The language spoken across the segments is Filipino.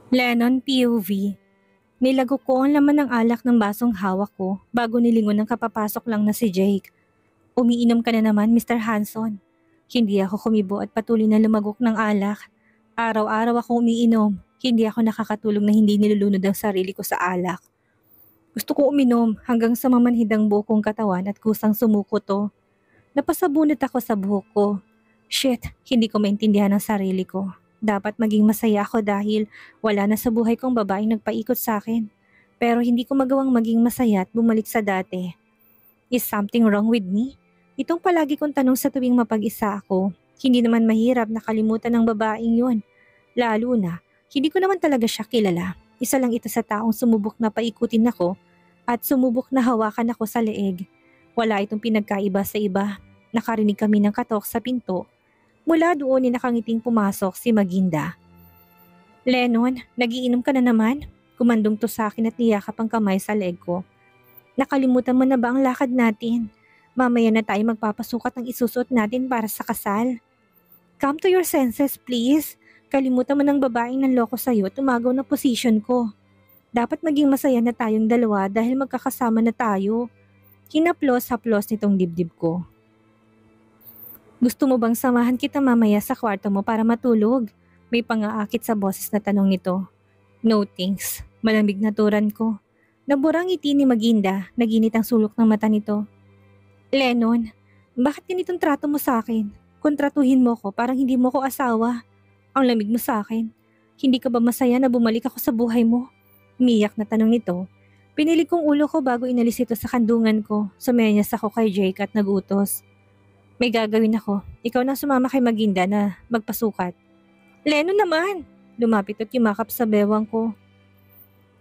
Lennon POV. Nilago ko ang laman ng alak ng basong hawak ko bago nilingon ng kapapasok lang na si Jake. Umiinom ka na naman, Mr. Hanson. Hindi ako kumibo at patuloy na lumagok ng alak. Araw-araw ako umiinom. Hindi ako nakakatulog na hindi nilulunod ang sarili ko sa alak. Gusto ko uminom hanggang sa mamanhid ang buo kong katawan at kusang sumuko to. Napasabunot ako sa buhok ko. Shit, hindi ko maintindihan ang sarili ko. Dapat maging masaya ako dahil wala na sa buhay kong babaeng nagpaikot sa akin. Pero hindi ko magawang maging masaya at bumalik sa dati. Is something wrong with me? Itong palagi kong tanong sa tuwing mapag-isa ako. Hindi naman mahirap nakalimutan ng babaeng yun. Lalo na, hindi ko naman talaga siya kilala. Isa lang ito sa taong sumubok na paikutin ako at sumubok na hawakan ako sa leeg. Wala itong pinagkaiba sa iba. Nakarinig kami ng katok sa pinto. Mula doon ni nakangiting pumasok si Maginda. Lennon, nagiinom ka na naman? Kumandong to sa akin at niyakap ang kamay sa leeg ko. Nakalimutan mo na ba ang lakad natin? Mamaya na tayo magpapasukat ng isusuot natin para sa kasal. Come to your senses, please. Kalimutan mo ng babaeng nanloko sa'yo at umagaw na position ko. Dapat maging masaya na tayong dalawa dahil magkakasama na tayo. Hinaplos-haplos nitong dibdib ko. Gusto mo bang samahan kita mamaya sa kwarto mo para matulog? May pangaakit sa boses na tanong nito. No thanks. Malamig na turan ko. Naburang ngiti ni Maginda, naginit ang sulok ng mata nito. Lennon, bakit ganitong trato mo sa akin? Kontratuhin mo ko parang hindi mo ko asawa. Ang lamig mo sa akin. Hindi ka ba masaya na bumalik ako sa buhay mo? Miyak na tanong nito. Pinili kong ulo ko bago inalis ito sa kandungan ko. Sumenyas ako kay Jake at nagutos. May gagawin ako. Ikaw na sumama kay Maginda na magpasukat. Lennon naman! Lumapit at yumakap sa bewang ko.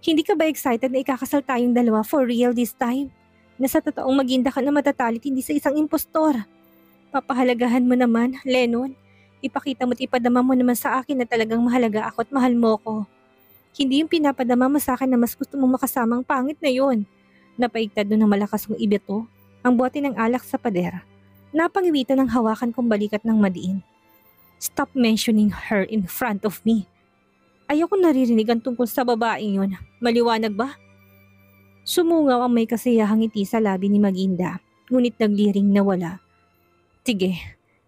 Hindi ka ba excited na ikakasal tayong dalawa for real this time? Nasa totoong Maginda ka na matatalit hindi sa isang impostor. Papahalagahan mo naman, Lennon. Ipakita mo't ipadama mo naman sa akin na talagang mahalaga ako at mahal mo ko. Hindi yung pinapadama mo sa akin na mas gusto mong makasamang pangit na yun. Napaigtad doon ng malakas kong ibeto ang bote ng alak sa pader. Napangiwitan ng hawakan kong balikat ng madiin. Stop mentioning her in front of me. Ayoko naririnig ang tungkol sa babaeng yun. Maliwanag ba? Sumungaw ang may kasiyahang ngiti sa labi ni Maginda, ngunit nagliring na wala. Sige,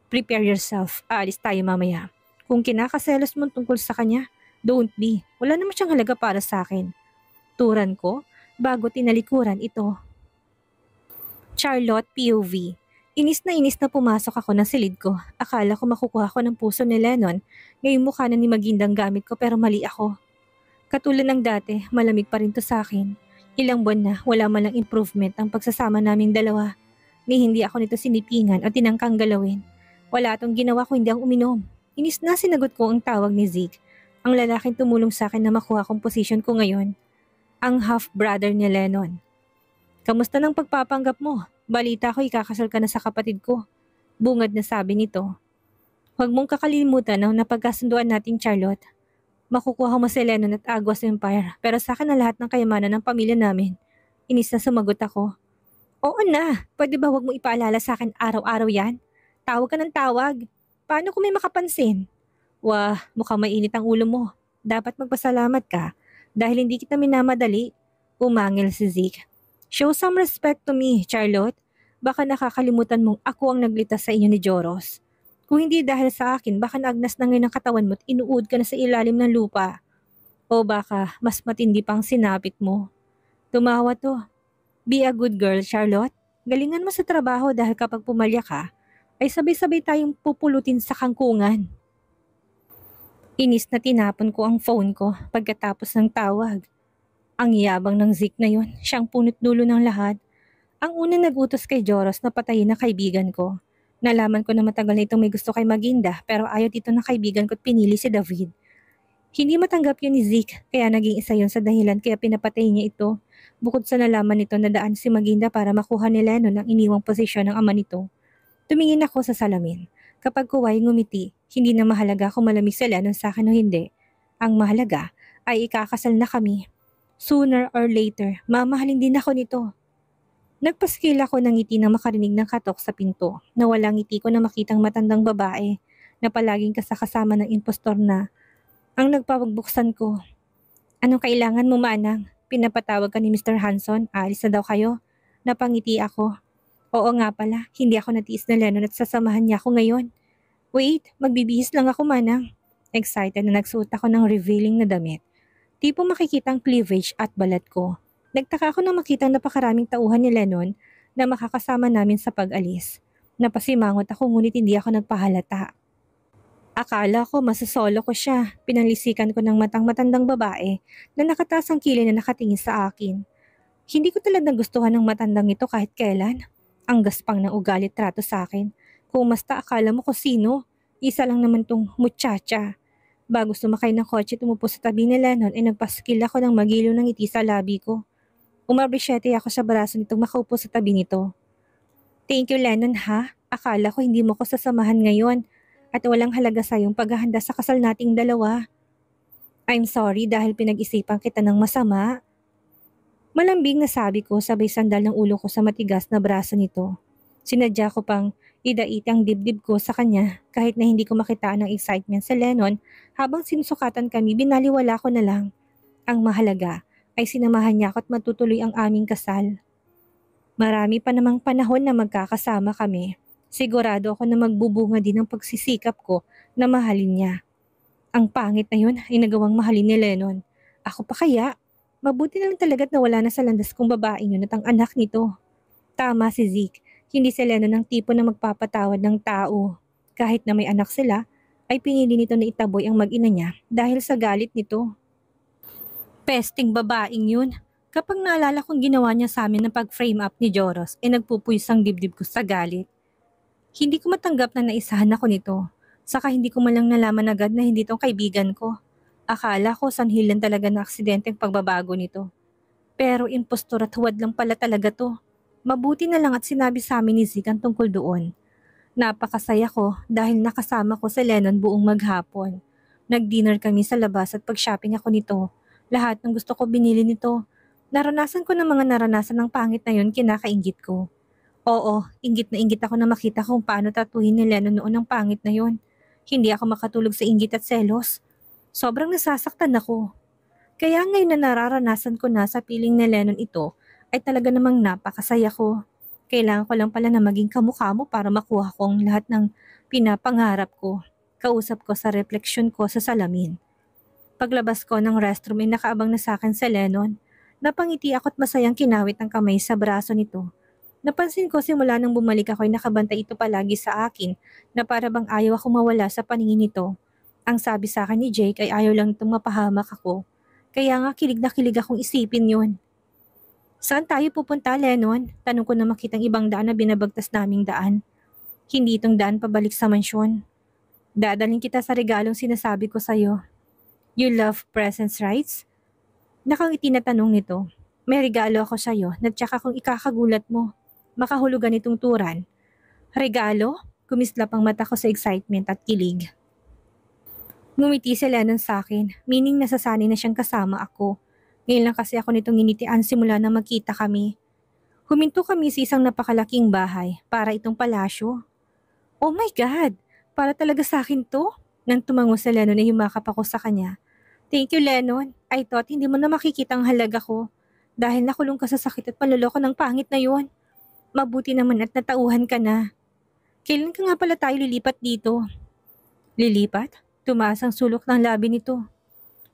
prepare yourself. Aalis tayo mamaya. Kung kinakaselos mo tungkol sa kanya, don't be. Wala naman siyang halaga para sa akin. Turan ko, bago tinalikuran ito. Charlotte POV. Inis na pumasok ako ng silid ko. Akala ko makukuha ko ng puso ni Lennon. Ngayong mukha na ni Magindang gamit ko pero mali ako. Katulad ng dati, malamig pa rin to sa akin. Ilang buwan na wala man lang improvement ang pagsasama naming dalawa. Ni hindi ako nito sinipingan o tinangkang galawin. Wala atong ginawa ko hindi ang uminom. Inis na sinagot ko ang tawag ni Zeke. Ang lalaking tumulong sa akin na makuha kong posisyon ko ngayon. Ang half-brother ni Lennon. Kamusta ng pagpapanggap mo? Balita ko ikakasal ka na sa kapatid ko. Bungad na sabi nito. Huwag mong kakalimutan ang napagkasunduan natin, Charlotte. Makukuha mo si Lennon at Aguas Empire pero sa akin na lahat ng kayamanan ng pamilya namin. Inis na sumagot ako. Oo na, pwede ba huwag mo ipaalala sa akin araw-araw yan? Tawag ka ng tawag. Paano kung may makapansin? Wah, mukhang mainit ang ulo mo. Dapat magpasalamat ka dahil hindi kita minamadali. Umangil si Zeke. Show some respect to me, Charlotte. Baka nakakalimutan mong ako ang naglitas sa inyo ni Joros. Kung hindi dahil sa akin, baka naagnas na ngayon ang katawan mo at inuud ka na sa ilalim ng lupa. O baka mas matindi pang sinapit mo. Tumawa to. Be a good girl, Charlotte. Galingan mo sa trabaho dahil kapag pumalya ka, ay sabay-sabay tayong pupulutin sa kangkungan. Inis na tinapon ko ang phone ko pagkatapos ng tawag. Ang yabang ng Zeke na yon, siyang punot dulo ng lahat. Ang una nagutos kay Joros na patayin na kaibigan ko. Nalaman ko na matagal na itong may gusto kay Maginda pero ayaw dito ng kaibigan ko at pinili si David. Hindi matanggap yun ni Zeke kaya naging isa yun sa dahilan kaya pinapatay niya ito. Bukod sa nalaman nito na daan si Maginda para makuha ni Lennon ang iniwang posisyon ng ama nito. Tumingin ako sa salamin. Kapag kuway ngumiti, hindi na mahalaga kung malamig si Lennon sa akin o hindi. Ang mahalaga ay ikakasal na kami. Sooner or later, mamahalin din ako nito. Nagpaskil ako ng ngiti nang makarinig ng katok sa pinto. Nawala ngiti ko na makitang matandang babae na palaging kasakasama ng impostor na ang nagpapagbuksan ko. Anong kailangan mo, Manang? Pinapatawag ka ni Mr. Hanson? Aalis na daw kayo? Napangiti ako. Oo nga pala, hindi ako natiis na Lennon at sasamahan niya ako ngayon. Wait, magbibihis lang ako, Manang. Excited na nagsuot ako ng revealing na damit. Tipo makikita ang cleavage at balat ko. Nagtaka ako nang makita ang napakaraming tauhan ni Lennon na makakasama namin sa pag-alis. Napasimangot ako ngunit hindi ako nagpahalata. Akala ko masasolo ko siya. Pinalisikan ko ng matang-matandang babae na nakataas ang kilay na nakatingin sa akin. Hindi ko talagang nagustuhan ng matandang ito kahit kailan. Ang gaspang ng ugali trato sa akin. Kung basta akala mo ko sino, isa lang naman tong muchacha. Bago sumakay ng kotse at umupo sa tabi ni Lennon ay nagpaskil ako ng magiliw ng ngiti sa labi ko. Umabrisyete ako sa braso nitong makaupo sa tabi nito. Thank you Lennon ha, akala ko hindi mo ko sasamahan ngayon at walang halaga sa iyong paghahanda sa kasal nating dalawa. I'm sorry dahil pinag-isipan kita ng masama. Malambing na sabi ko sabay sandal ng ulo ko sa matigas na braso nito. Sinadya ko pang idaiti ang dibdib ko sa kanya kahit na hindi ko makitaan ng excitement sa Lennon habang sinusukatan kami binaliwala ko na lang. Ang mahalaga ay sinamahan niya ako at matutuloy ang aming kasal. Marami pa namang panahon na magkakasama kami. Sigurado ako na magbubunga din ang pagsisikap ko na mahalin niya. Ang pangit na yun ay nagawang mahalin ni Lennon. Ako pa kaya? Mabuti na lang talaga't nawala na sa landas kong babaeng yun at ang anak nito. Tama si Zeke, hindi si Lennon ang tipo na magpapatawad ng tao. Kahit na may anak sila, ay pinili nito na itaboy ang mag-ina niya dahil sa galit nito. Pesting babaeng yun. Kapag naalala kong ginawa niya sa amin ng pag-frame up ni Joros, ay nagpupuyos ang dibdib ko sa galit. Hindi ko matanggap na naisahan ako nito. Saka hindi ko malang nalaman agad na hindi itong kaibigan ko. Akala ko sanhilan talaga na aksidente ang pagbabago nito. Pero impostor at huwad lang pala talaga to. Mabuti na lang at sinabi sa amin ni Zeke ang tungkol doon. Napakasaya ko dahil nakasama ko si Lennon buong maghapon. Nag-dinner kami sa labas at pag-shopping ako nito. Lahat ng gusto ko binili nito. Naranasan ko ng mga naranasan ng pangit na yun kinakaingit ko. Oo, inggit na inggit ako na makita kung paano tatuhin ni Lennon noon ang pangit na yun. Hindi ako makatulog sa inggit at selos. Sobrang nasasaktan ako. Kaya ngayon na nararanasan ko na sa piling ni Lennon ito, ay talaga namang napakasaya ko. Kailangan ko lang pala na maging kamukha mo para makuha ko ang lahat ng pinapangarap ko. Kausap ko sa refleksyon ko sa salamin. Paglabas ko ng restroom ay nakaabang na sa akin si Lennon. Napangiti ako at masayang kinawit ang kamay sa braso nito. Napansin ko simula nang bumalik ako ay nakabantay ito palagi sa akin na para bang ayaw ako mawala sa paningin nito. Ang sabi sa akin ni Jake ay ayaw lang itong mapahamak ako. Kaya nga kilig na kilig akong isipin yun. Saan tayo pupunta, Lennon? Tanong ko na makitang ibang daan na binabagtas naming daan. Hindi itong daan pabalik sa mansyon. Dadalhin kita sa regalong sinasabi ko sa'yo. You love presents, right? Nakangiti na tanong nito. May regalo ako sa'yo na tsaka kung ikakagulat mo. Makahulugan itong turan. Regalo? Kumislap ang mata ko sa excitement at kilig. Ngumiti si Lennon sa akin, meaning nasasanay na siyang kasama ako. Ngayon lang kasi ako nitong nginitian simula na magkita kami. Huminto kami sa isang napakalaking bahay para itong palasyo. Oh my God! Para talaga sa akin to? Nang tumango si Lennon ay yumakap ako sa kanya. Thank you Lennon. I thought hindi mo na makikita ang halaga ko. Dahil nakulong ka sa sakit at panloloko ng pangit na yon. Mabuti naman at natauhan ka na. Kailan ka nga pala tayo lilipat dito? Lilipat? Tumaas ang sulok ng labi nito.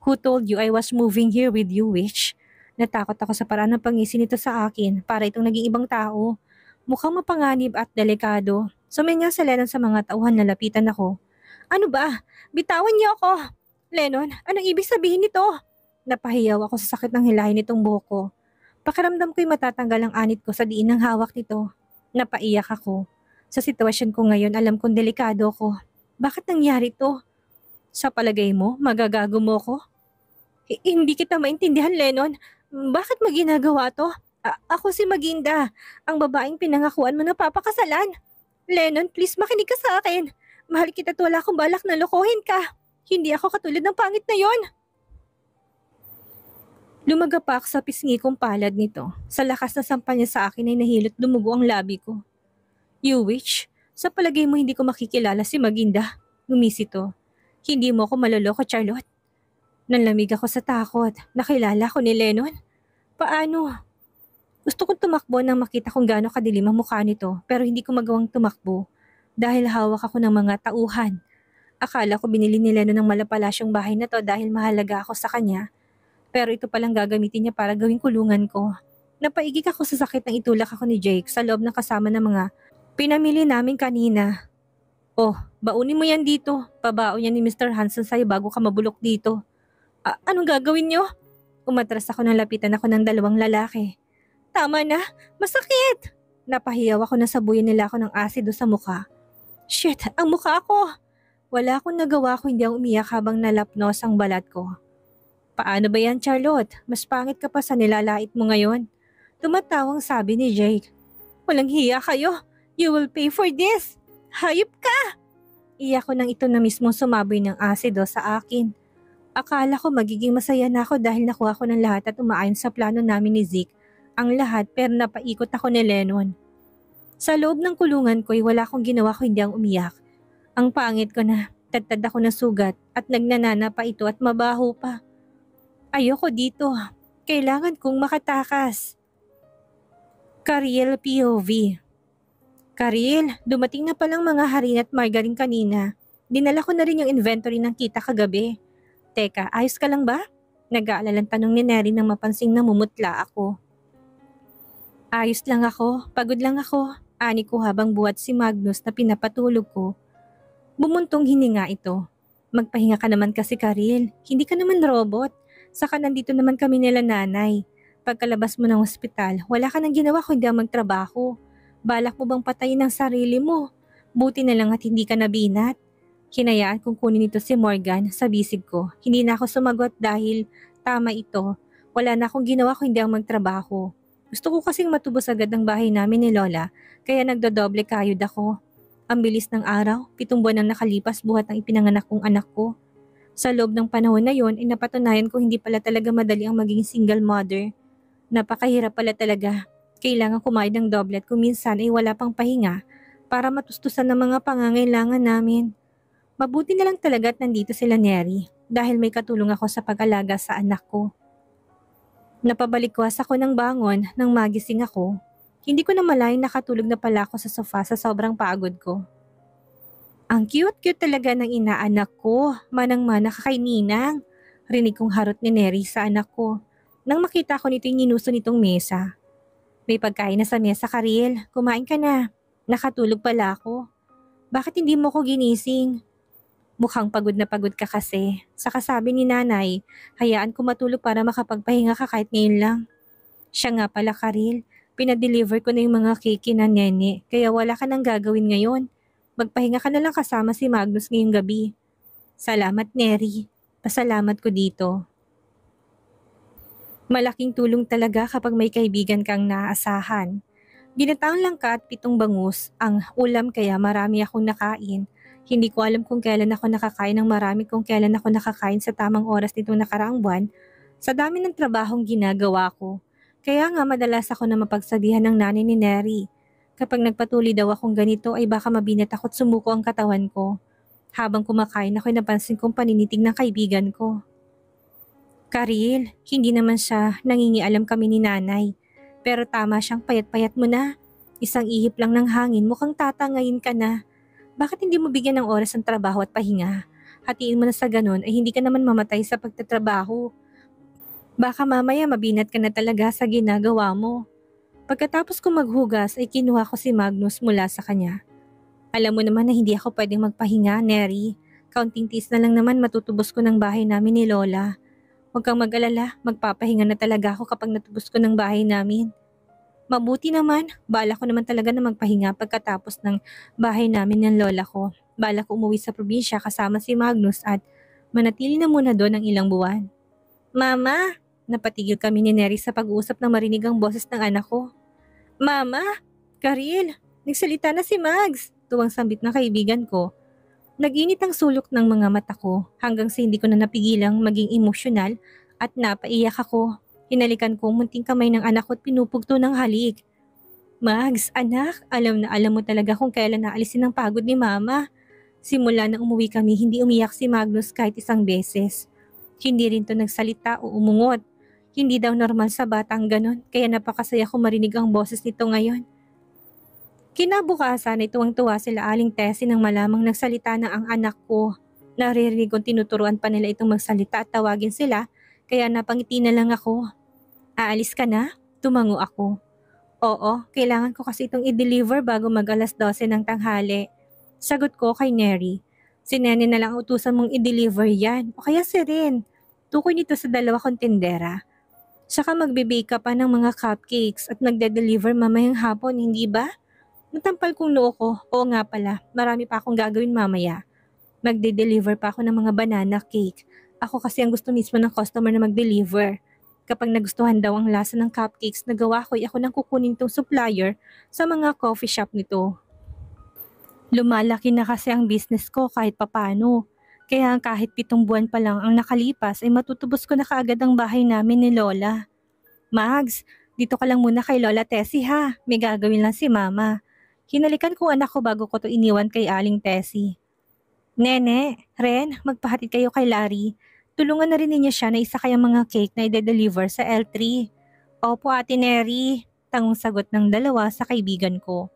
Who told you I was moving here with you, witch? Natakot ako sa paraan ng pangisin nito sa akin para itong naging ibang tao. Mukhang mapanganib at delikado. Sumenya si Lennon sa mga tauhan na lapitan ako. Ano ba? Bitawan niyo ako! Lennon, anong ibig sabihin nito? Napahiyaw ako sa sakit ng hilahin nitong buhok ko. Pakiramdam ko'y matatanggal ang anit ko sa diin ng hawak nito. Napaiyak ako. Sa sitwasyon ko ngayon alam kong delikado ko. Bakit nangyari to? Sa palagay mo, magagago mo ko? Hindi kita maintindihan, Lennon. Bakit mo ginagawa to? Ako si Maginda, ang babaeng pinangakuan mo na papakasalan. Lennon, please makinig ka sa akin. Mahal kita at wala akong balak na lokohin ka. Hindi ako katulad ng pangit na yon. Lumagapak sa pisngi kong palad nito. Sa lakas na sampal niya sa akin ay nahilot dumugo ang labi ko. You witch, sa palagay mo hindi ko makikilala si Maginda. Ngumisi to. Hindi mo ako maloloko, Charlotte. Nanlamig ako sa takot. Nakilala ko ni Lennon. Paano? Gusto kong tumakbo nang makita kung gaano kadilim ang mukha nito pero hindi ko magawang tumakbo dahil hawak ako ng mga tauhan. Akala ko binili ni Lennon ng malapalasyong bahay na to dahil mahalaga ako sa kanya. Pero ito palang gagamitin niya para gawing kulungan ko. Napaigik ako sa sakit ng itulak ako ni Jake sa loob ng kasama ng mga pinamili namin kanina. Oh, baunin mo yan dito. Pabaon yan ni Mr. Hanson sa'yo bago ka mabulok dito. Anong gagawin niyo? Umatras ako nang lapitan ako ng dalawang lalaki. Tama na, masakit! Napahiyaw ako na sabuyan nila ako ng asido sa mukha. Shit, ang mukha ko! Wala akong nagawa kung hindi ang umiyak habang nalapnos ang balat ko. Paano ba yan, Charlotte? Mas pangit ka pa sa nilalait mo ngayon. Tumatawang sabi ni Jake. Walang hiya kayo. You will pay for this. Hayop ka! Iyak ko nang ito na mismo sumaboy ng asido sa akin. Akala ko magiging masaya na ako dahil nakuha ko ng lahat at umaayon sa plano namin ni Zeke. Ang lahat pero napaikot ako ni Lennon. Sa loob ng kulungan ko ay wala akong ginawa kung hindi ang umiyak. Ang pangit ko na, tadtad ako ng sugat at nagnanana pa ito at mabaho pa. Ayoko dito. Kailangan kong makatakas. Karil POV. Karil, dumating na palang mga harin at margarine kanina. Dinala ko na rin yung inventory ng kita kagabi. Teka, ayos ka lang ba? Nag-aalalang tanong ni Neri nang mapansing namumutla ako. Ayos lang ako, pagod lang ako. Ani ko habang buhat si Magnus na pinapatulog ko. Bumuntong hininga ito. Magpahinga ka naman kasi Karil, hindi ka naman robot. Saka nandito naman kami nila nanay. Pagkalabas mo ng ospital, wala ka nang ginawa kundi ang magtrabaho. Balak mo bang patayin ang sarili mo? Buti na lang at hindi ka nabinat. Hinayaan kong kunin ito si Morgan sa bisig ko. Hindi na ako sumagot dahil tama ito. Wala na akong ginawa kundi ang magtrabaho. Gusto ko kasing matubos agad ang bahay namin ni Lola, kaya nagdodoble kayod ako. Ang bilis ng araw, 7 buwan ang nakalipas buhat ng ipinanganak kong anak ko. Sa loob ng panahon na yon ay napatunayan ko hindi pala talaga madali ang maging single mother. Napakahirap pala talaga. Kailangan kumain ng doble at kung minsan ay wala pang pahinga para matustusan ng mga pangangailangan namin. Mabuti na lang talaga at nandito sila Neri dahil may katulong ako sa pag-alaga sa anak ko. Napabalikwas ako ng bangon nang magising ako. Hindi ko na malayang nakatulog na pala ako sa sofa sa sobrang pagod ko. Ang cute-cute talaga ng inaanak ko, manang-mana ka kay Ninang. Rinig kong harot ni Neri sa anak ko. Nang makita ko nito yung ninuso nitong mesa. May pagkain na sa mesa, Karil. Kumain ka na. Nakatulog pala ako. Bakit hindi mo ko ginising? Mukhang pagod na pagod ka kasi. Saka sabi ni nanay, hayaan ko matulog para makapagpahinga ka kahit ngayon lang. Siya nga pala, Karil. Pinadeliver ko na yung mga cake na nene, kaya wala ka nang gagawin ngayon. Magpahinga ka na lang kasama si Magnus ngayong gabi. Salamat, Neri. Pasalamat ko dito. Malaking tulong talaga kapag may kaibigan kang naaasahan. Ginataang langka at 7 bangus ang ulam kaya marami akong nakain. Hindi ko alam kung kailan ako nakakain ng marami kung kailan ako nakakain sa tamang oras nitong nakaraang buwan sa dami ng trabahong ginagawa ko. Kaya nga madalas ako na mapagsabihan ng nanay ni Neri. Kapag nagpatuloy daw akong ganito ay baka mabinat ako at sumuko ang katawan ko. Habang kumakain ako'y napansin kong paninitig ng kaibigan ko. Karil, hindi naman siya nangingialam kami ni nanay. Pero tama siyang payat-payat mo na. Isang ihip lang ng hangin mukhang tatangayin ka na. Bakit hindi mo bigyan ng oras ang trabaho at pahinga? Hatiin mo na sa ganun ay hindi ka naman mamatay sa pagtatrabaho. Baka mamaya mabinat ka na talaga sa ginagawa mo. Pagkatapos ko maghugas ay kinuha ko si Magnus mula sa kanya. Alam mo naman na hindi ako pwedeng magpahinga, Neri. Kaunting tiis na lang naman matutubos ko ng bahay namin ni Lola. Huwag kang mag-alala, magpapahinga na talaga ako kapag natubos ko ng bahay namin. Mabuti naman, bala ko naman talaga na magpahinga pagkatapos ng bahay namin ng Lola ko. Bala ko umuwi sa probinsya kasama si Magnus at manatili na muna doon ng ilang buwan. Mama! Napatigil kami ni Neri sa pag-uusap nang marinig ang boses ng anak ko. Mama! Karil! Nagsalita na si Mags! Tuwang sambit ng kaibigan ko. Nag-init ang sulok ng mga mata ko hanggang sa hindi ko na napigilang maging emosyonal at napaiyak ako. Hinalikan ko munting kamay ng anak ko at pinupugto ng halik. Mags, anak, alam na alam mo talaga kung kailan naalisin ang pagod ni Mama. Simula na umuwi kami, hindi umiyak si Magnus kahit isang beses. Hindi rin to nagsalita o umungot. Hindi daw normal sa batang ganon, kaya napakasaya ko marinig ang boses nito ngayon. Kinabukasan ay tuwang-tuwa sila Aling Tessie nang malamang nagsalita na ang anak ko. Naririnig kong tinuturuan pa nila itong magsalita at tawagin sila, kaya napangiti na lang ako. Aalis ka na? Tumango ako. Oo, kailangan ko kasi itong i-deliver bago mag-12 ng tanghali. Sagot ko kay Neri. Si Nene na lang utusan mong i-deliver yan, o kaya si Rin. Tukoy nito sa 2 kong tindera. Saka magbe-bake ka pa ng mga cupcakes at nagde-deliver mamayang hapon, hindi ba? Natampal kong noo ko. Oo nga pala, marami pa akong gagawin mamaya. Magde-deliver pa ako ng mga banana cake. Ako kasi ang gusto mismo ng customer na mag-deliver. Kapag nagustuhan daw ang lasa ng cupcakes, nagawa ko ako nang kukunin tong supplier sa mga coffee shop nito. Lumalaki na kasi ang business ko kahit papano. Kaya kahit 7 buwan pa lang ang nakalipas ay matutubos ko na kaagad ang bahay namin ni Lola. Mags, dito ka lang muna kay Lola Tessie ha. May gagawin lang si Mama. Hinalikan ko anak ko bago ko to iniwan kay Aling Tessie. Nene, Ren, magpahatid kayo kay Larry. Tulungan na rin ninyo siya na isakay ang mga cake na i-deliver sa L3. Opo Ate Neri, tangong sagot ng dalawa sa kaibigan ko.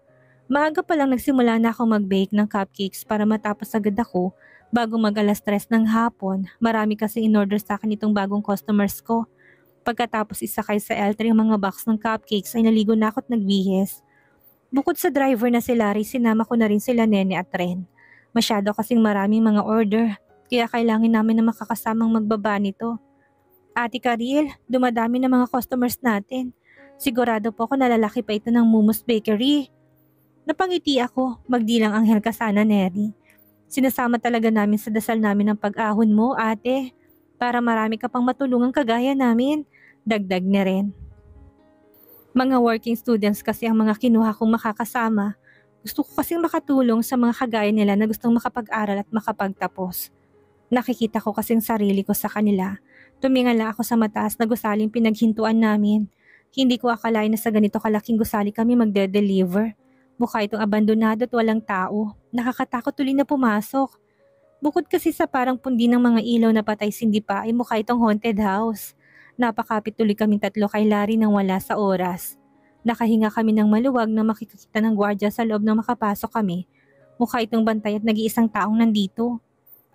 Maaga pa lang nagsimula na ako mag-bake ng cupcakes para matapos agad ako bago mag-3 ng hapon. Marami kasi in-order sa akin itong bagong customers ko. Pagkatapos isakay sa L3 ang mga box ng cupcakes ay naligo na ako at nagbihis. Bukod sa driver na si Larry, sinama ko na rin sila Nene at Ren. Masyado kasing maraming mga order, kaya kailangan namin na makakasamang magbaba nito. Ate Karil, dumadami na mga customers natin. Sigurado po ako na lalaki pa ito ng Mumus Bakery. Napangiti ako, magdilang anghel ka sana Neri. Sinasama talaga namin sa dasal namin ang pag-ahon mo ate, para marami ka pang matulungan kagaya namin, dagdag ni Ren. Mga working students kasi ang mga kinuha kong makakasama. Gusto ko kasing makatulong sa mga kagaya nila na gustong makapag-aral at makapagtapos. Nakikita ko kasing sarili ko sa kanila. Tumingala ako sa mataas na gusaling pinaghintuan namin. Hindi ko akalain na sa ganito kalaking gusali kami magde-deliver. Mukha itong abandonado at walang tao. Nakakatakot tuloy na pumasok. Bukod kasi sa parang pundi ng mga ilaw na patay sindi pa ay mukha itong haunted house. Napakapit tuloy kaming 3 kay Larry nang wala sa oras. Nakahinga kami ng maluwag na makikita ng gwardya sa loob nang makapasok kami. Mukha itong bantay at nag-iisang taong nandito.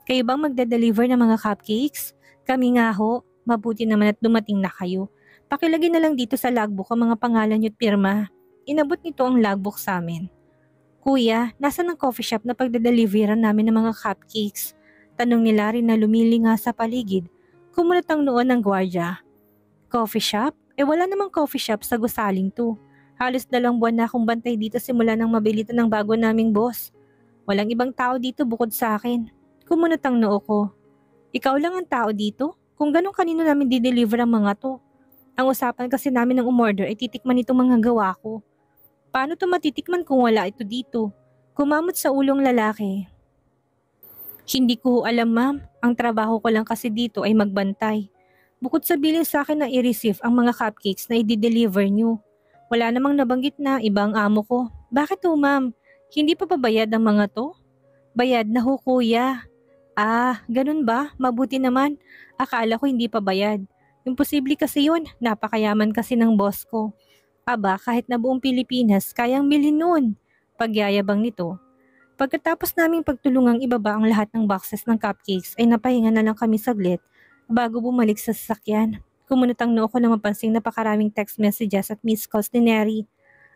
Kayo bang magde-deliver ng mga cupcakes? Kami nga ho. Mabuti naman at dumating na kayo. Pakilagay na lang dito sa logbook ang mga pangalan niyo at pirma. Inabot nito ang logbook sa amin. Kuya, nasa ng coffee shop na pagde-deliveran namin ng mga cupcakes? Tanong ni Larry na lumilinga sa paligid. Kumunot ang noon ng gwardya. Coffee shop? Wala namang coffee shop sa gusaling to. Halos 2 buwan na akong bantay dito simula nang mabilitan ng bago naming boss. Walang ibang tao dito bukod sa akin. Kumunot ang noo ko. Ikaw lang ang tao dito? Kung ganun kanino namin di-deliver ang mga to? Ang usapan kasi namin ng umorder ay titikman itong mga gawa ko. Paano to matitikman kung wala ito dito? Kumamot sa ulong lalaki. Hindi ko alam ma'am. Ang trabaho ko lang kasi dito ay magbantay. Bukod sa bilin sa akin na i-receive ang mga cupcakes na i-deliver nyo. Wala namang nabanggit na ibang amo ko. Bakit ho ma'am? Hindi pa pabayad ang mga to? Bayad na ho kuya. Ah, ganun ba? Mabuti naman. Akala ko hindi pa bayad. Imposible kasi yun. Napakayaman kasi ng boss ko. Aba, kahit na buong Pilipinas, kayang bilhin nun. Pagyayabang nito. Pagkatapos naming pagtulungang ibaba ang lahat ng boxes ng cupcakes ay napahinga na lang kami saglit bago bumalik sa sasakyan. Kumunot ang noo ko na mapansing napakaraming text messages at missed calls ni Neri.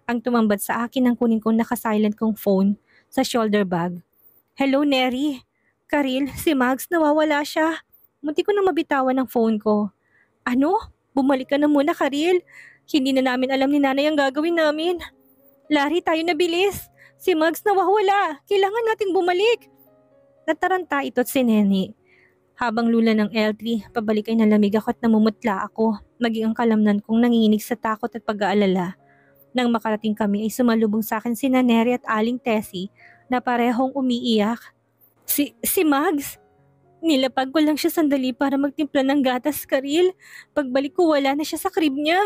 Ang tumambad sa akin ang kunin kong nakasilent kong phone sa shoulder bag. Hello Neri! Karil, si Mags nawawala siya. Munti ko nang mabitawan ng phone ko. Ano? Bumalik ka na muna Karil. Hindi na namin alam ni nanay ang gagawin namin. Larry, tayo na bilis. Si Mags nawawala. Kailangan nating bumalik. Nataranta ito at si Nene. Habang lula ng L3, pabalik ay nalamig ako at namumutla ako. Maging ang kalamnan kong nanginginig sa takot at pag-aalala. Nang makarating kami ay sumalubong sa akin si Neri at Aling Tessie na parehong umiiyak. Si Mags? Nilapag ko lang siya sandali para magtimpla ng gatas, Karil. Pagbalik ko wala na siya sa crib niya.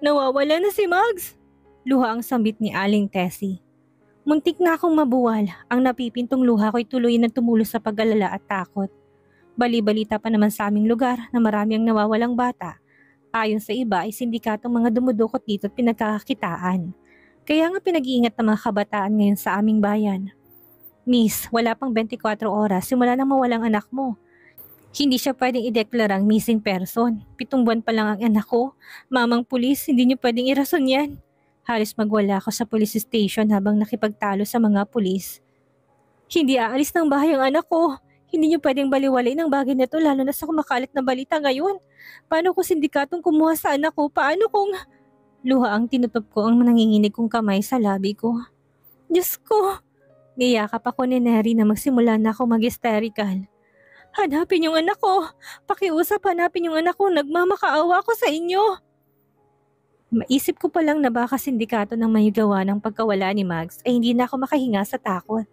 Nawawala na si Mags. Luha ang sambit ni Aling Tessie. Muntik na akong mabuwal. Ang napipintong luha ko'y tuloy na tumulo sa pag-alala at takot. Bali-balita pa naman sa aming lugar na marami ang nawawalang bata. Ayon sa iba ay sindikatong mga dumudukot dito at pinagkakakitaan. Kaya nga pinag-iingat ng mga kabataan ngayon sa aming bayan. Miss, wala pang 24 oras simula nang mawalang anak mo. Hindi siya pwedeng ideklarang missing person. 7 buwan pa lang ang anak ko. Mamang pulis, hindi niyo pwedeng irason yan. Halos magwala ako sa police station habang nakipagtalo sa mga pulis. Hindi aalis ng bahay ang anak ko. Hindi niyo pwedeng baliwalay ng bagay na to lalo na sa kumakalat na balita ngayon. Paano kung sindikatong kumuha sa anak ko? Paano kung... Luha ang tinutop ko ang nanginginig kong kamay sa labi ko. Diyos ko! Niyakap ako ni Neri na magsimula na ako mag-hysterical. Hanapin yung anak ko! Pakiusap, hanapin yung anak ko! Nagmamakaawa ko sa inyo! Maisip ko pa lang na baka sindikato ng may gawa ng pagkawala ni Mags ay hindi na ako makahinga sa takot.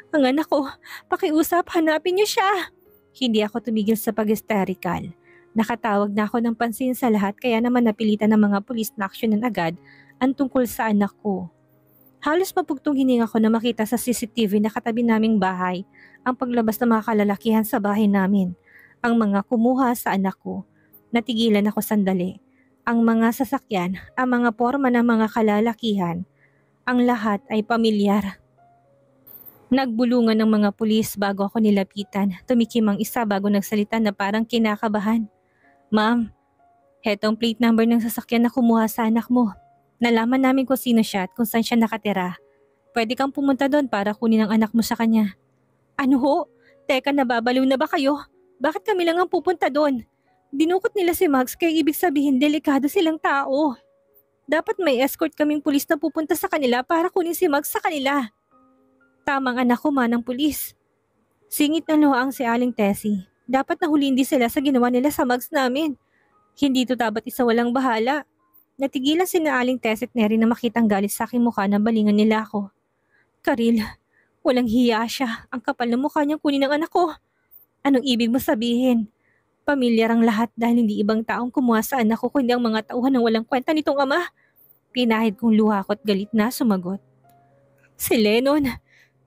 Ang anak ko! Pakiusap, hanapin niyo siya! Hindi ako tumigil sa pag-hysterical. Nakatawag na ako ng pansin sa lahat kaya naman napilitan ng mga pulis na aksyonan agad ang tungkol sa anak ko. Halos mapugtong hininga ko na makita sa CCTV na katabi naming bahay ang paglabas ng mga kalalakihan sa bahay namin. Ang mga kumuha sa anak ko. Natigilan ako sandali. Ang mga sasakyan, ang mga porma ng mga kalalakihan. Ang lahat ay pamilyar. Nagbulungan ng mga pulis bago ako nilapitan. Tumikim ang isa bago nagsalita na parang kinakabahan. Ma'am, hetong plate number ng sasakyan na kumuha sa anak mo. Nalaman namin kung sino siya at kung saan siya nakatira. Pwede kang pumunta doon para kunin ang anak mo sa kanya. Ano ho? Teka, nababaliw na ba kayo? Bakit kami lang ang pupunta doon? Dinukot nila si Mags kaya ibig sabihin delikado silang tao. Dapat may escort kaming pulis na pupunta sa kanila para kunin si Mags sa kanila. Tamang anak ko manang pulis. Singit na luhaang si Aling Tessie. Dapat nahuli hindi sila sa ginawa nila sa Mags namin. Hindi to dapat isa walang bahala. Natigilan si na Aling Tessie at Neri na makitang galit sa aking mukha na balingan nila ako. Karil, walang hiya siya. Ang kapal ng mukha niyang kunin ng anak ko. Anong ibig mo sabihin? Pamilyar ang lahat dahil hindi ibang taong kumuha sa anak ko kundi ang mga tauhan ng walang kwenta nitong ama. Pinahid kong luha ko at galit na sumagot. Si Lennon,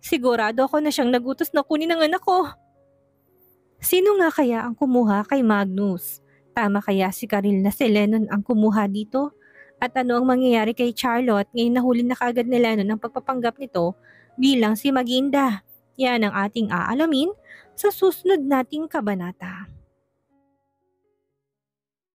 sigurado ako na siyang nagutos na kunin ang anak ko. Sino nga kaya ang kumuha kay Magnus? Tama kaya si Karil na si Lennon ang kumuha dito? At ano ang mangyayari kay Charlotte ngayon nahuli na kaagad ni Lennon ang pagpapanggap nito bilang si Maginda? Yan ang ating aalamin sa susunod nating kabanata.